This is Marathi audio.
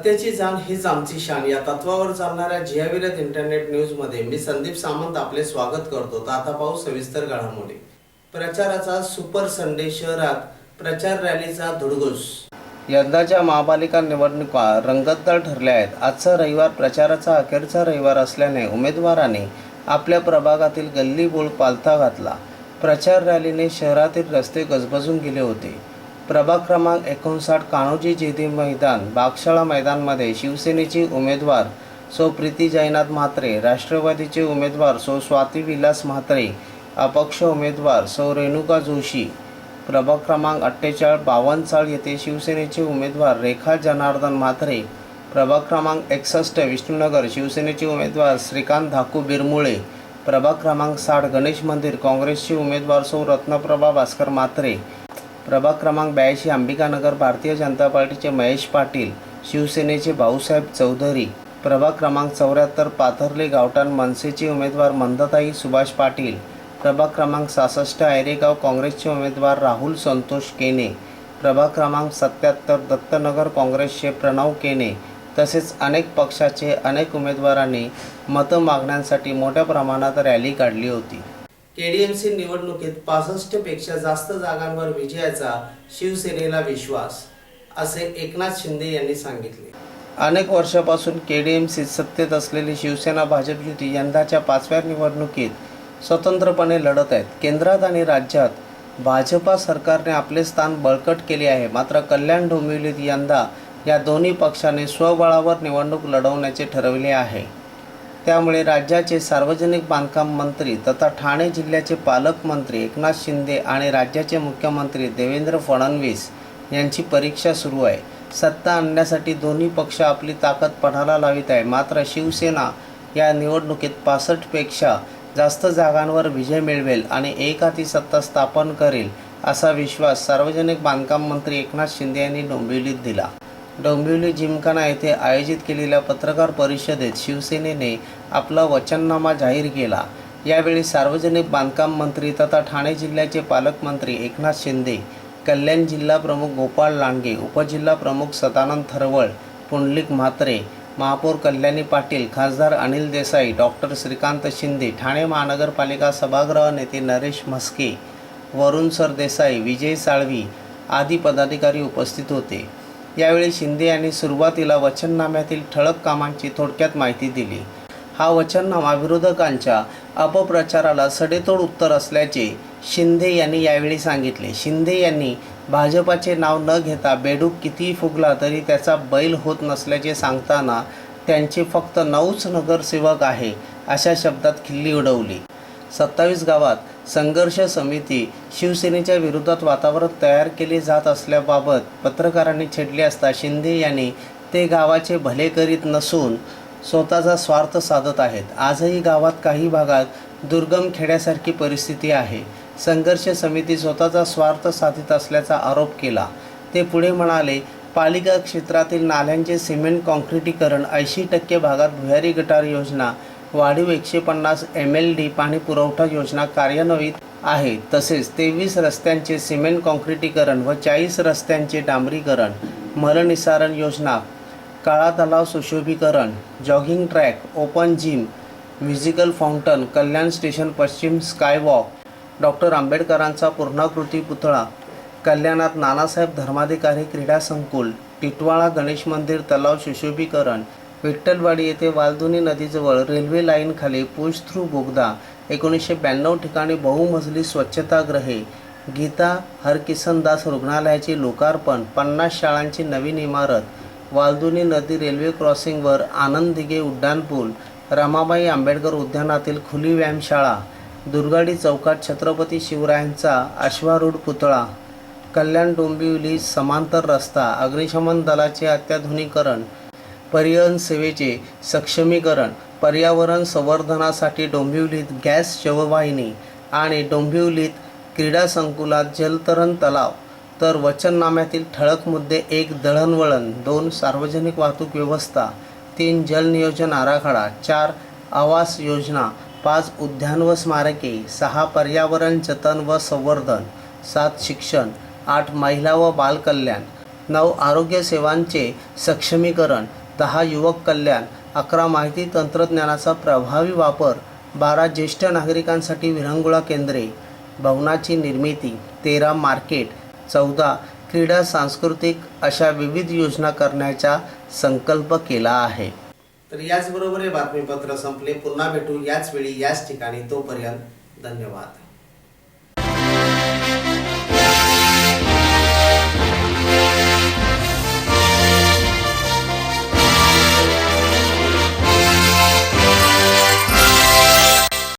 सत्याची जाण हीच आमची शान या तत्वावर चालणाऱ्या जियाविरत इंटरनेट न्यूजमध्ये मी संदीप सामंत आपले स्वागत करतो। आता पाहू सविस्तर घडामोडी। प्रचाराचा सुपर संडे, शहरात प्रचार रॅलीचा धुडगूस। यंदाच्या महापालिका निवडणुका रंगतदार ठरल्या आहेत। आजचा रविवार प्रचाराचा अखेरचा रविवार असल्याने उमेदवारांनी आपल्या प्रभागातील गल्ली बोळ पालथा घातला। प्रचार रॅलीने शहरातील रस्ते गजबजून गेले होते। प्रभाग क्रमांक 59 कान्होजी जयदेव मैदान बागशाळा मैदानमध्ये शिवसेनेचे उमेदवार सौ प्रीती जयनाथ म्हात्रे, राष्ट्रवादीचे उमेदवार सौ स्वाती विलास म्हात्रे, अपक्ष उमेदवार सौ रेणुका जोशी, प्रभाग क्रमांक 48 बावनचाळ येथे शिवसेनेचे उमेदवार रेखा जनार्दन म्हात्रे, प्रभाग क्रमांक 61 विष्णुनगर शिवसेनेचे उमेदवार श्रीकांत धाकू बिरमुळे, प्रभाग क्रमांक 60 गणेश मंदिर काँग्रेसचे उमेदवार सौ रत्नप्रभा भास्कर म्हात्रे, प्रभाग क्रमांक 82 अंबिकानगर भारतीय जनता पार्टीचे महेश पाटील, शिवसेनेचे भाऊसाहेब चौधरी, प्रभाग क्रमांक 74 पाथर्ले गावठाण मनसेचे उमेदवार मंदताई सुभाष पाटील, प्रभाग क्रमांक 66 आयरेगाव काँग्रेसचे उमेदवार राहुल संतोष केने, प्रभाग क्रमांक 77 दत्तनगर काँग्रेसचे प्रणव केने तसेच अनेक पक्षाचे अनेक उमेदवारांनी मतं मागण्यासाठी मोठ्या प्रमाणात रॅली काढली होती। केडीएमसी निवडणुकीत 65 पेक्षा जास्त जागांवर विजयाचा शिवसेनेला विश्वास, असे एकनाथ शिंदे यांनी सांगितले। अनेक वर्षापासून केडीएमसीत सत्तेत असलेली शिवसेना भाजप युती यंदाच्या 5व्या निवडणुकीत स्वतंत्रपणे लढत आहेत। केंद्रात आणि राज्यात भाजपा सरकारने आपले स्थान बळकट केले आहे। मात्र कल्याण डोंबिवलीत यंदा या दोन्ही पक्षाने स्वबळावर निवडणूक लढवण्याचे ठरवले आहे। त्यामुळे राज्याचे सार्वजनिक बांधकाम मंत्री तथा ठाणे जिल्ह्याचे पालकमंत्री एकनाथ शिंदे आणि राज्याचे मुख्यमंत्री देवेंद्र फडणवीस यांची परीक्षा सुरू आहे। सत्ता आणण्यासाठी दोन्ही पक्ष आपली ताकद पणाला लावित आहे। मात्र शिवसेना या निवडणुकीत 65 पेक्षा जास्त जागांवर विजय मिळवेल आणि एकहाती सत्ता स्थापन करेल असा विश्वास सार्वजनिक बांधकाम मंत्री एकनाथ शिंदे यांनी डोंबिवलीत दिला। डोंबिवली जिमखाना येथे आयोजित केलेल्या पत्रकार परिषदेत शिवसेनेने आपला वचननामा जाहीर केला। यावेळी सार्वजनिक बांधकाम मंत्री तथा ठाणे जिल्ह्याचे पालकमंत्री एकनाथ शिंदे, कल्याण जिल्हा प्रमुख गोपाळ लांडगे, उपजिल्हा प्रमुख सदानंद थरवळ, पुंडलिक म्हात्रे, महापौर कल्याणी पाटील, खासदार अनिल देसाई, डॉक्टर श्रीकांत शिंदे, ठाणे महानगरपालिका सभागृह नेते नरेश म्हस्के, वरुण सरदेसाई, विजय साळवी आदी पदाधिकारी उपस्थित होते। यावेळी शिंदे यांनी सुरुवातीला वचननाम्यातील ठळक कामांची थोडक्यात माहिती दिली। हा वचननामा विरोधकांच्या अपप्रचाराला सडेतोड उत्तर असल्याचे शिंदे यांनी यावेळी सांगितले। शिंदे यांनी भाजपाचे नाव न घेता बेडूक कितीही फुगला तरी त्याचा बैल होत नसल्याचे सांगताना त्यांचे फक्त 9च नगरसेवक आहे अशा शब्दात खिल्ली उडवली। 27 गावात संघर्ष समिती शिवसेनेच्या विरोधात वातावरण तयार केले जात असल्याबाबत पत्रकारांनी छेडले असता शिंदे यांनी ते गावाचे भले करीत नसून स्वतःचा स्वार्थ साधत आहेत। आजही गावात काही भागात दुर्गम खेड्यासारखी परिस्थिती आहे। संघर्ष समिती स्वतःचा स्वार्थ साधित असल्याचा आरोप केला। ते पुढे म्हणाले, पालिका क्षेत्रातील नाल्यांचे सिमेंट काँक्रिटीकरण, 80% भागात भुयारी गटार योजना, वाढीव 150 MLD पाणी पुरवठा योजना कार्यान्वित आहे। तसेच 23 रस्त्यांचे सिमेंट काँक्रिटीकरण व 40 रस्त्यांचे डांबरीकरण, मलनिसारण योजना, काळा तलाव सुशोभीकरण, jogging track, open gym, musical fountain, Kalyan station पश्चिम स्कायवॉक, डॉक्टर आंबेडकरांचा पूर्णाकृती पुतळा, कल्याणात नानासाहेब धर्माधिकारी क्रीडा संकुल, टिटवाळा गणेश मंदिर तलाव सुशोभीकरण, विठ्ठलवाडी येथे वालधुनी नदीजवळ रेल्वे लाईनखाली पुश थ्रू बोगदा, 1992 ठिकाणी बहुमजली स्वच्छतागृहे, गीता हरकिसनदास रुग्णालयाचे लोकार्पण, 50 शाळांची नवीन इमारत, वालधुनी नदी रेल्वे क्रॉसिंगवर आनंद दिघे उड्डाणपूल, रमाबाई आंबेडकर उद्यानातील खुली व्यायामशाळा, दुर्गाडी चौकात छत्रपती शिवरायांचा अश्वारूढ पुतळा, कल्याण डोंबिवली समांतर रस्ता, अग्निशमन दलाचे अत्याधुनिकीकरण, परिवहन सेवेचे सक्षमीकरण, पर्यावरण संवर्धनासाठी डोंबिवलीत गॅस शववाहिनी आणि डोंबिवलीत क्रीडा संकुलात जलतरण तलाव। तर वचननाम्यातील ठळक मुद्दे: 1 दळणवळण, 2 सार्वजनिक वाहतूक व्यवस्था, 3 जल नियोजन आराखडा, 4 आवास योजना, 5 उद्यान व स्मारके, 6 पर्यावरण जतन व संवर्धन, 7 शिक्षण, 8 महिला व बालकल्याण, 9 आरोग्य सेवांचे सक्षमीकरण, 10 युवक कल्याण, 11 माहिती तंत्रज्ञानाचा प्रभावी वापर, 12 ज्येष्ठ नागरिकांसाठी विरंगुळा केंद्रे, भवनाची निर्मिती, 13 मार्केट, 14 क्रीडा सांस्कृतिक अशा विविध योजना करण्याचा संकल्प केला आहे. तर याचबरोबर हे बातमीपत्र संपले. पुन्हा भेटू याच वेळी याच ठिकाणी. तोपर्यंत धन्यवाद.